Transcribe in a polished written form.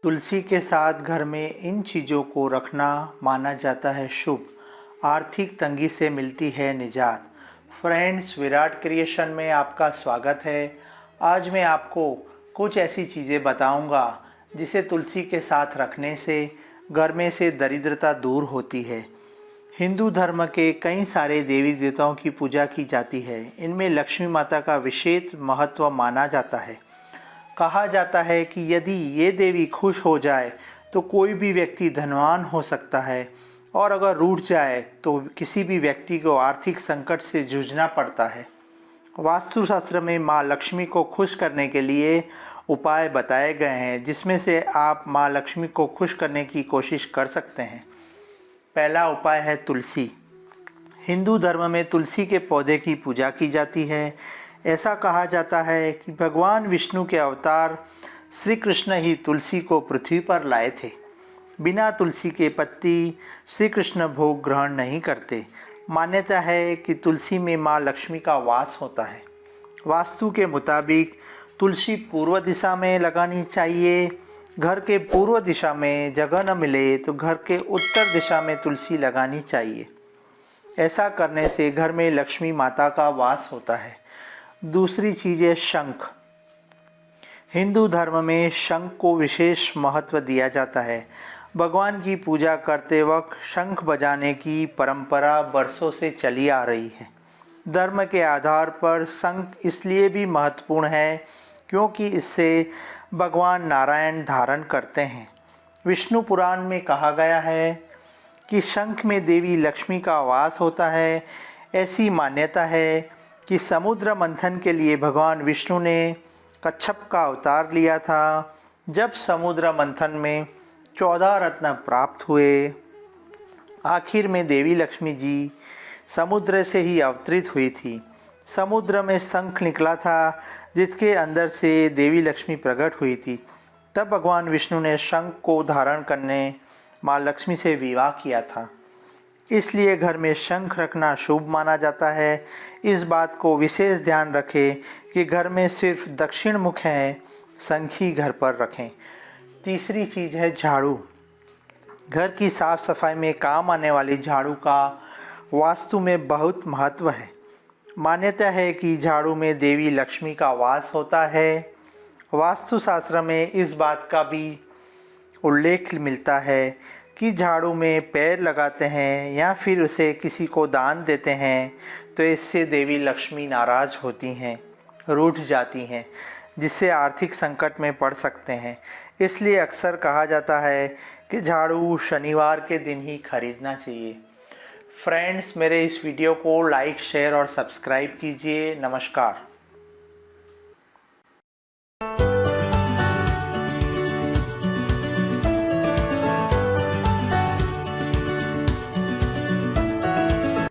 तुलसी के साथ घर में इन चीज़ों को रखना माना जाता है शुभ। आर्थिक तंगी से मिलती है निजात। फ्रेंड्स, विराट क्रिएशन में आपका स्वागत है। आज मैं आपको कुछ ऐसी चीज़ें बताऊंगा जिसे तुलसी के साथ रखने से घर में से दरिद्रता दूर होती है। हिंदू धर्म के कई सारे देवी देवताओं की पूजा की जाती है। इनमें लक्ष्मी माता का विशेष महत्व माना जाता है। कहा जाता है कि यदि ये देवी खुश हो जाए तो कोई भी व्यक्ति धनवान हो सकता है, और अगर रूठ जाए तो किसी भी व्यक्ति को आर्थिक संकट से जूझना पड़ता है। वास्तुशास्त्र में माँ लक्ष्मी को खुश करने के लिए उपाय बताए गए हैं, जिसमें से आप माँ लक्ष्मी को खुश करने की कोशिश कर सकते हैं। पहला उपाय है तुलसी। हिंदू धर्म में तुलसी के पौधे की पूजा की जाती है। ऐसा कहा जाता है कि भगवान विष्णु के अवतार श्री कृष्ण ही तुलसी को पृथ्वी पर लाए थे। बिना तुलसी के पत्ती श्री कृष्ण भोग ग्रहण नहीं करते। मान्यता है कि तुलसी में माँ लक्ष्मी का वास होता है। वास्तु के मुताबिक तुलसी पूर्व दिशा में लगानी चाहिए। घर के पूर्व दिशा में जगह न मिले तो घर के उत्तर दिशा में तुलसी लगानी चाहिए। ऐसा करने से घर में लक्ष्मी माता का वास होता है। दूसरी चीज़ है शंख। हिंदू धर्म में शंख को विशेष महत्व दिया जाता है। भगवान की पूजा करते वक्त शंख बजाने की परंपरा बरसों से चली आ रही है। धर्म के आधार पर शंख इसलिए भी महत्वपूर्ण है क्योंकि इससे भगवान नारायण धारण करते हैं। विष्णु पुराण में कहा गया है कि शंख में देवी लक्ष्मी का वास होता है। ऐसी मान्यता है कि समुद्र मंथन के लिए भगवान विष्णु ने कच्छप का अवतार लिया था। जब समुद्र मंथन में 14 रत्न प्राप्त हुए, आखिर में देवी लक्ष्मी जी समुद्र से ही अवतरित हुई थी। समुद्र में शंख निकला था जिसके अंदर से देवी लक्ष्मी प्रकट हुई थी। तब भगवान विष्णु ने शंख को धारण करने माँ लक्ष्मी से विवाह किया था। इसलिए घर में शंख रखना शुभ माना जाता है। इस बात को विशेष ध्यान रखें कि घर में सिर्फ दक्षिण मुख है, शंख ही घर पर रखें। तीसरी चीज़ है झाड़ू। घर की साफ सफाई में काम आने वाली झाड़ू का वास्तु में बहुत महत्व है। मान्यता है कि झाड़ू में देवी लक्ष्मी का वास होता है। वास्तुशास्त्र में इस बात का भी उल्लेख मिलता है कि झाड़ू में पैर लगाते हैं या फिर उसे किसी को दान देते हैं तो इससे देवी लक्ष्मी नाराज़ होती हैं, रूठ जाती हैं, जिससे आर्थिक संकट में पड़ सकते हैं। इसलिए अक्सर कहा जाता है कि झाड़ू शनिवार के दिन ही खरीदना चाहिए। फ्रेंड्स, मेरे इस वीडियो को लाइक, शेयर और सब्सक्राइब कीजिए। नमस्कार।